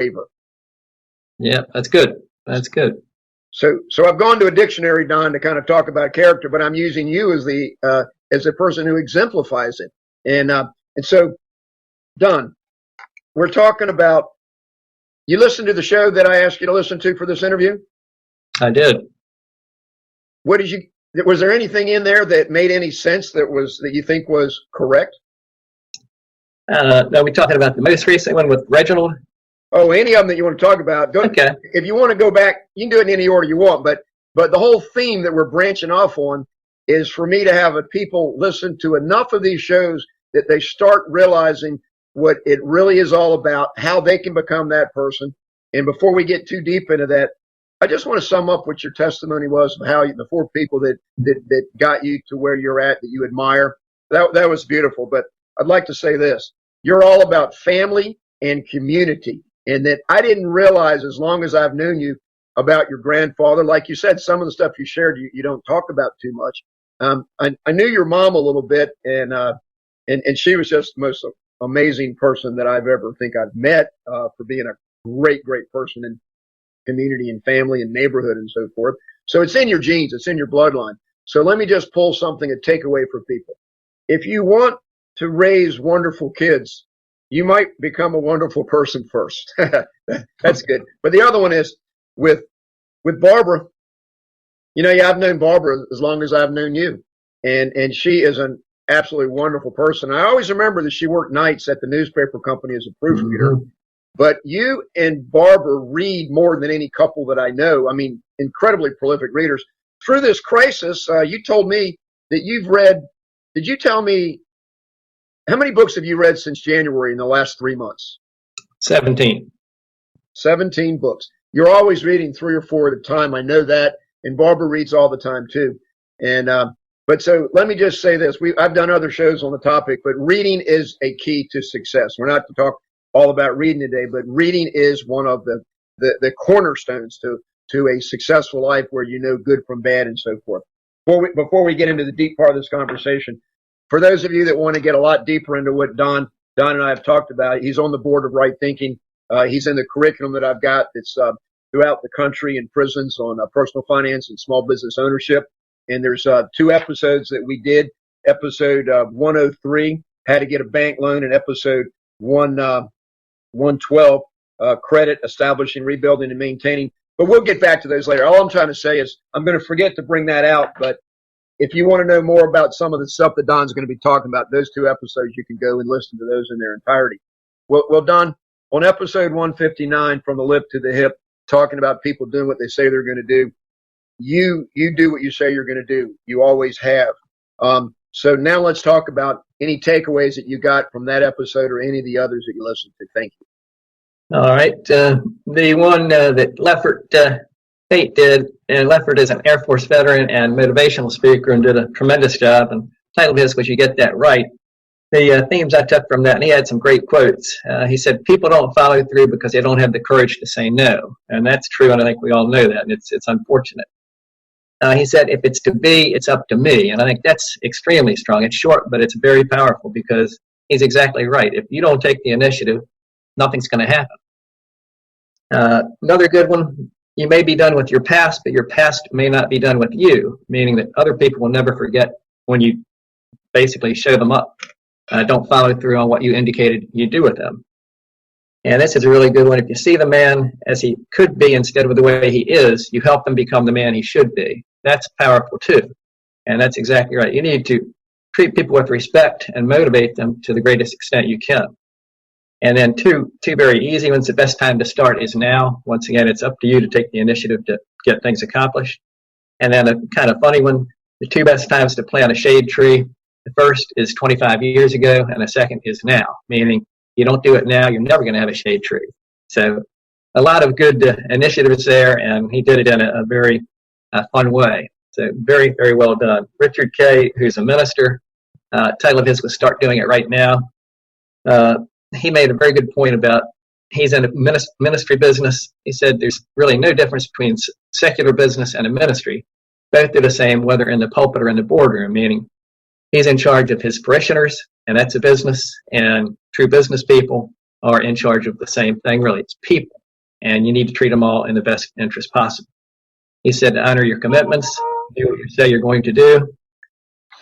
favor. Yeah, that's good. That's good. So I've gone to a dictionary, Don, to kind of talk about character, but I'm using you as the person who exemplifies it. And so, Don, we're talking about, you listened to the show that I asked you to listen to for this interview? I did. Was there anything in there that made any sense that you think was correct? No, we're talking about the most recent one with Reginald. Oh, any of them that you want to talk about. Okay. If you want to go back, you can do it in any order you want, but the whole theme that we're branching off on is for me to have people listen to enough of these shows that they start realizing what it really is all about, how they can become that person. And before we get too deep into that, I just want to sum up what your testimony was of how the 4 people that got you to where you're at, that you admire. That was beautiful. But I'd like to say this. You're all about family and community. And that I didn't realize, as long as I've known you, about your grandfather. Like you said, some of the stuff you shared, you don't talk about too much. I knew your mom a little bit, and she was just the most amazing person that I've met, for being a great person in community and family and neighborhood and so forth. So it's in your genes, it's in your bloodline. So let me just pull something, a takeaway for people. If you want to raise wonderful kids, you might become a wonderful person first. That's good. But the other one is with Barbara. I've known Barbara as long as I've known you, and she is an absolutely wonderful person. I always remember that she worked nights at the newspaper company as a proofreader. Mm-hmm. But you and Barbara read more than any couple that I know. I mean, incredibly prolific readers. Through this crisis, you told me that you've read. Did you tell me how many books have you read since January in the last 3 months? 17. 17 books. You're always reading 3 or 4 at a time. I know that. And Barbara reads all the time too. And but so let me just say this. I've done other shows on the topic, but reading is a key to success. We're not to talk all about reading today, but reading is one of the cornerstones to a successful life, where you know good from bad and so forth. Before we get into the deep part of this conversation, for those of you that want to get a lot deeper into what Don and I have talked about, he's on the board of Right Thinking. He's in the curriculum that I've got that's throughout the country in prisons on personal finance and small business ownership. And there's 2 episodes that we did. Episode 103, how to get a bank loan, and episode 112, credit, establishing, rebuilding, and maintaining. But we'll get back to those later. All I'm trying to say is I'm going to forget to bring that out. But if you want to know more about some of the stuff that Don's going to be talking about, those 2 episodes, you can go and listen to those in their entirety. Well, Don, on episode 159, From the Lip to the Hip, talking about people doing what they say they're going to do, you do what you say you're going to do. You always have. So now let's talk about any takeaways that you got from that episode or any of the others that you listened to. Thank you. All right. The one that Leffert Tate did, and Leffert is an Air Force veteran and motivational speaker and did a tremendous job. And the title of his was You Get That Right. The themes I took from that, and he had some great quotes. He said, people don't follow through because they don't have the courage to say no. And that's true, and I think we all know that, and it's unfortunate. He said, if it's to be, it's up to me. And I think that's extremely strong. It's short, but it's very powerful, because he's exactly right. If you don't take the initiative, nothing's going to happen. Another good one, you may be done with your past, but your past may not be done with you, meaning that other people will never forget when you basically show them up. Don't follow through on what you indicated you do with them. And this is a really good one. If you see the man as he could be instead of the way he is, you help him become the man he should be. That's powerful too. And that's exactly right. You need to treat people with respect and motivate them to the greatest extent you can. And then two very easy ones. The best time to start is now. Once again, it's up to you to take the initiative to get things accomplished. And then a kind of funny one, the 2 best times to plant a shade tree. The first is 25 years ago, and the second is now, meaning you don't do it now, you're never going to have a shade tree. So a lot of good initiatives there, and he did it in a very fun way. So very, very well done. Richard Kay, who's a minister, title of his was Start Doing It Right Now. He made a very good point about he's in a ministry business. He said there's really no difference between secular business and a ministry. Both are the same, whether in the pulpit or in the boardroom, meaning he's in charge of his parishioners, and that's a business, and true business people. are in charge of the same thing. Really, it's people, and you need to treat them all in the best interest possible. He said to honor your commitments, do what you say you're going to do,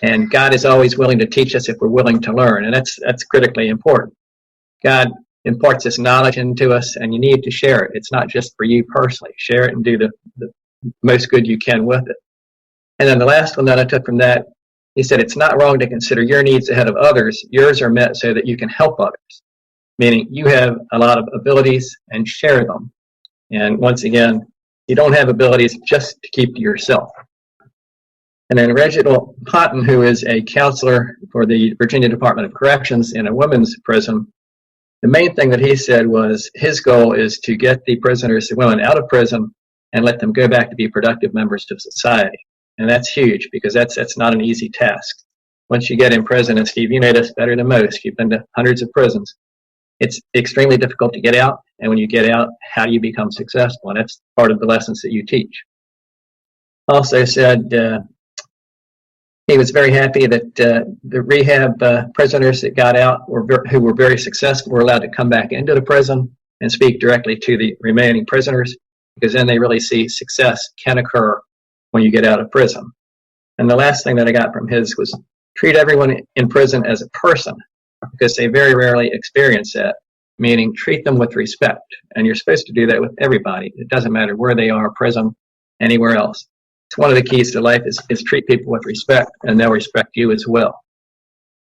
and God is always willing to teach us if we're willing to learn, and that's critically important. God imparts this knowledge into us, and you need to share it. It's not just for you personally. Share it and do the most good you can with it. And then the last one that I took from that, he said, it's not wrong to consider your needs ahead of others. Yours are met so that you can help others, meaning you have a lot of abilities and share them. And once again, you don't have abilities just to keep to yourself. And then Reginald Houghton, who is a counselor for the Virginia Department of Corrections in a women's prison, the main thing that he said was his goal is to get the prisoners, the women, out of prison and let them go back to be productive members of society. And that's huge because that's not an easy task. Once you get in prison, and Steve, you know this better than most, you've been to hundreds of prisons, it's extremely difficult to get out. And when you get out, how do you become successful? And that's part of the lessons that you teach. Also said he was very happy that the rehab prisoners that got out who were very successful were allowed to come back into the prison and speak directly to the remaining prisoners, because then they really see success can occur when you get out of prison. And the last thing that I got from his was treat everyone in prison as a person, because they very rarely experience that, meaning treat them with respect. And you're supposed to do that with everybody. It doesn't matter where they are, prison, anywhere else. It's one of the keys to life is treat people with respect, and they'll respect you as well.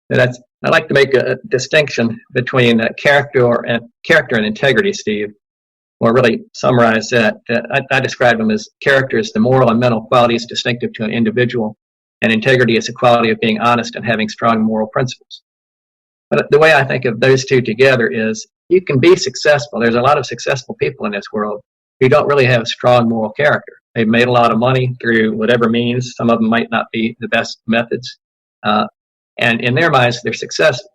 And I like to make a distinction between character and integrity, Steve, or really summarize that. I describe them as character is the moral and mental qualities distinctive to an individual, and integrity is the quality of being honest and having strong moral principles. But the way I think of those two together is you can be successful. There's a lot of successful people in this world who don't really have strong moral character. They've made a lot of money through whatever means. Some of them might not be the best methods. And in their minds, they're successful.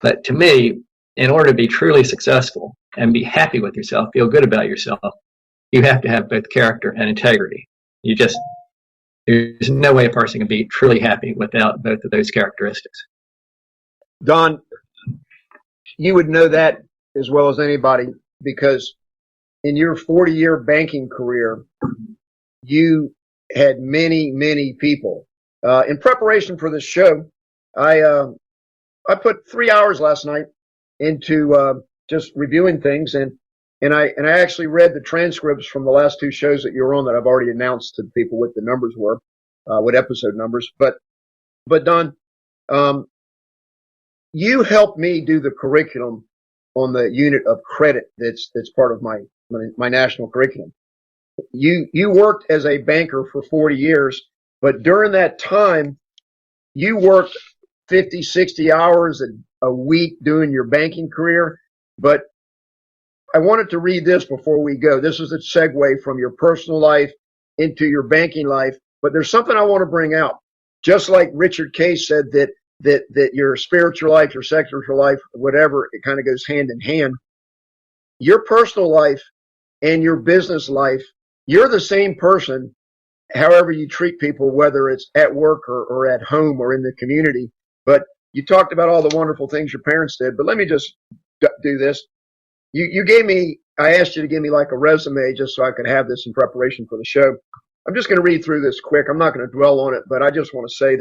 But to me, in order to be truly successful and be happy with yourself, feel good about yourself, you have to have both character and integrity. There's no way a person can be truly happy without both of those characteristics. Don, you would know that as well as anybody, because in your 40-year banking career, you had many, many people. In preparation for this show, I put 3 hours last night into just reviewing things, and I actually read the transcripts from the last two shows that you were on that I've already announced to people what the numbers were, what episode numbers. But Don, you helped me do the curriculum on the unit of credit that's part of my national curriculum. You worked as a banker for 40 years, but during that time, you worked 50, 60 hours a week doing your banking career. But I wanted to read this before we go. This is a segue from your personal life into your banking life. But there's something I want to bring out. Just like Richard Case said that your spiritual life, your secular life, whatever, it kind of goes hand in hand. Your personal life and your business life, you're the same person, however you treat people, whether it's at work or at home or in the community. But you talked about all the wonderful things your parents did, but let me just do this. I asked you to give me like a resume just so I could have this in preparation for the show. I'm just going to read through this quick. I'm not going to dwell on it, but I just want to say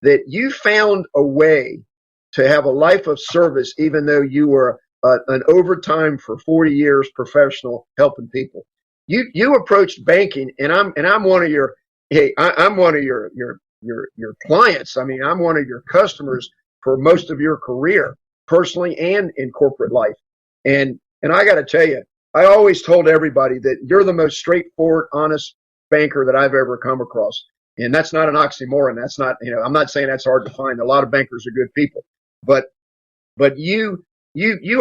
that you found a way to have a life of service, even though you were an overtime for 40 years professional helping people. You approached banking, and I'm one of your I'm one of your clients. I mean, I'm one of your customers for most of your career, personally and in corporate life. And I got to tell you, I always told everybody that you're the most straightforward, honest banker that I've ever come across. And that's not an oxymoron. That's not, I'm not saying that's hard to find. A lot of bankers are good people, but you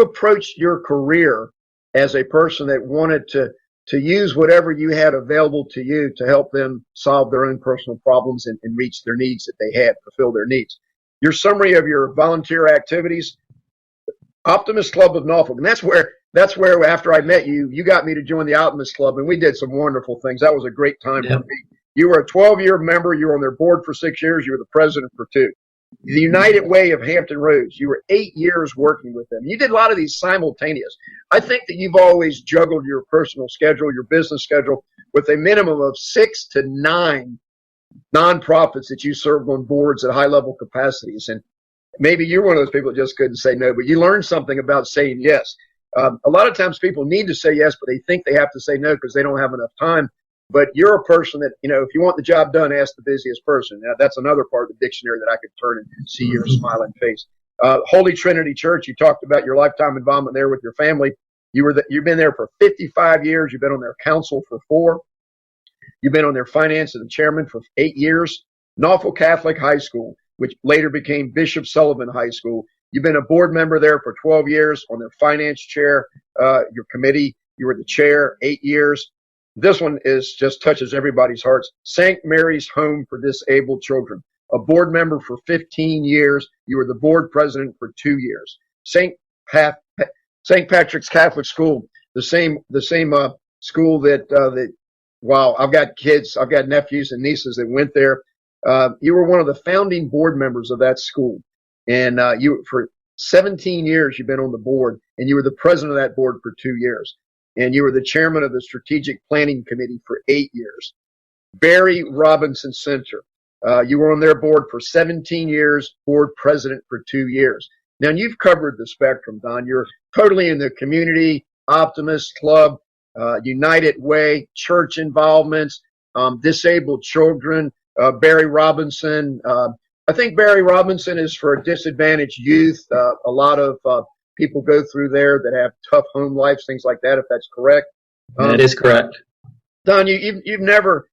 approached your career as a person that wanted to use whatever you had available to you to help them solve their own personal problems and reach their needs that they had, fulfill their needs. Your summary of your volunteer activities, Optimist Club of Norfolk. And that's where after I met you, you got me to join the Optimist Club, and we did some wonderful things. That was a great time for me. You were a 12-year member. You were on their board for 6 years. You were the president for 2. The United Way of Hampton Roads. You were 8 years working with them. You did a lot of these simultaneous. I think that you've always juggled your personal schedule, your business schedule, with a minimum of 6 to 9 nonprofits that you served on boards at high level capacities. And maybe you're one of those people that just couldn't say no, but you learned something about saying yes. A lot of times people need to say yes, but they think they have to say no because they don't have enough time. But you're a person that, if you want the job done, ask the busiest person. Now, that's another part of the dictionary that I could turn and see your smiling face. Holy Trinity Church, you talked about your lifetime involvement there with your family. You've been there for 55 years. You've been on their council for 4. You've been on their finance and chairman for 8 years. Norfolk Catholic High School, which later became Bishop Sullivan High School. You've been a board member there for 12 years on their finance chair, your committee. You were the chair 8 years. This one just touches everybody's hearts. St. Mary's Home for Disabled Children, a board member for 15 years. You were the board president for 2 years. St. Patrick's Catholic School, the same school that wow, I've got kids, I've got nephews and nieces that went there. You were one of the founding board members of that school, and for 17 years you've been on the board, and you were the president of that board for 2 years. And you were the chairman of the Strategic Planning Committee for 8 years. Barry Robinson Center. You were on their board for 17 years, board president for 2 years. Now, you've covered the spectrum, Don. You're totally in the community, Optimist Club, United Way, church involvements, disabled children, Barry Robinson. I think Barry Robinson is for disadvantaged youth. A lot of people go through there that have tough home lives, things like that, if that's correct. That is correct. Don, you've never,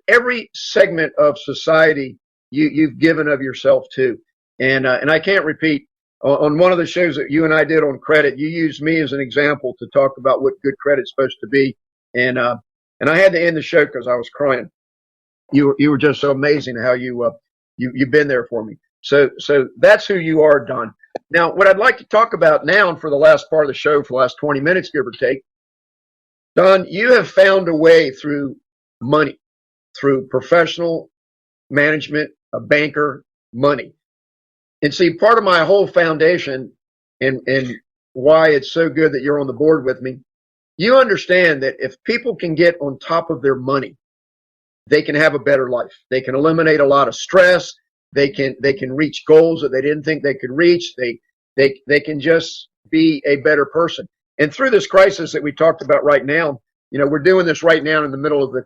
every segment of society you've given of yourself to. And I can't repeat, on one of the shows that you and I did on credit, you used me as an example to talk about what good credit's supposed to be. And I had to end the show because I was crying. You were just so amazing how you've been there for me. So that's who you are, Don. Now, what I'd like to talk about now, and for the last part of the show, for the last 20 minutes, give or take, Don, you have found a way through money, through professional management, a banker, money. And see, part of my whole foundation and why it's so good that you're on the board with me, you understand that if people can get on top of their money, they can have a better life. They can eliminate a lot of stress. They can reach goals that they didn't think they could reach. They can just be a better person. And through this crisis that we talked about right now, we're doing this right now in the middle of the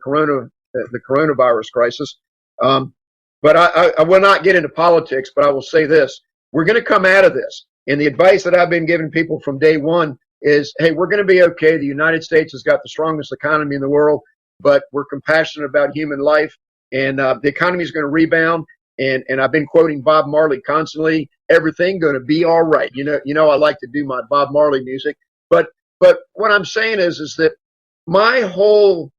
coronavirus crisis. But I will not get into politics, but I will say this. We're going to come out of this. And the advice that I've been giving people from day one is, hey, we're going to be okay. The United States has got the strongest economy in the world, but we're compassionate about human life. And the economy is going to rebound. And I've been quoting Bob Marley constantly. Everything going to be all right. I like to do my Bob Marley music. But what I'm saying is that my whole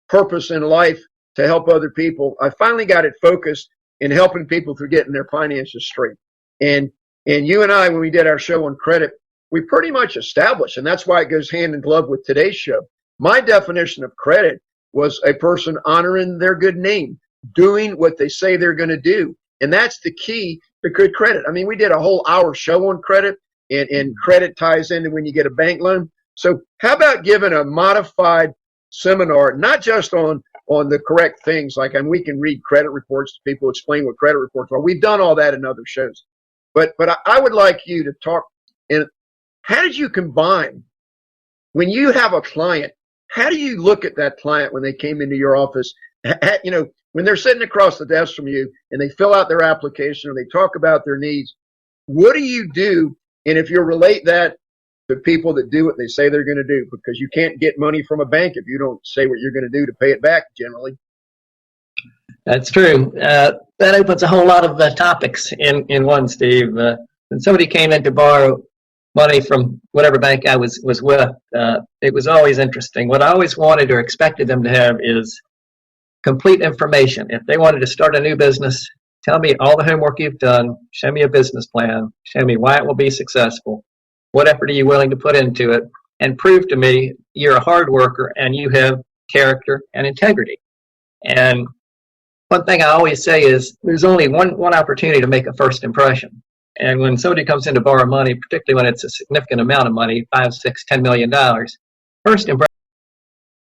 purpose in life to help other people, I finally got it focused in helping people through getting their finances straight. And you and I, when we did our show on credit, we pretty much established, and that's why it goes hand in glove with today's show. My definition of credit was a person honoring their good name, doing what they say they're going to do. And that's the key to good credit. I mean, we did a whole hour show on credit, and credit ties into when you get a bank loan. So how about giving a modified seminar, not just on the correct things, we can read credit reports to people, explain what credit reports are. We've done all that in other shows. But I would like you to talk, and how did you combine, when you have a client, how do you look at that client when they came into your office? When they're sitting across the desk from you and they fill out their application or they talk about their needs, what do you do? And if you relate that to people that do what they say they're going to do, because you can't get money from a bank if you don't say what you're going to do to pay it back generally. That's true. That opens a whole lot of topics in one, Steve. When somebody came in to borrow money from whatever bank I was with, it was always interesting. What I always wanted or expected them to have is complete information. If they wanted to start a new business, tell me all the homework you've done, show me a business plan, show me why it will be successful, what effort are you willing to put into it, and prove to me you're a hard worker and you have character and integrity. And one thing I always say is there's only one opportunity to make a first impression. And when somebody comes in to borrow money, particularly when it's a significant amount of money, $5, $6, $10 million, first impression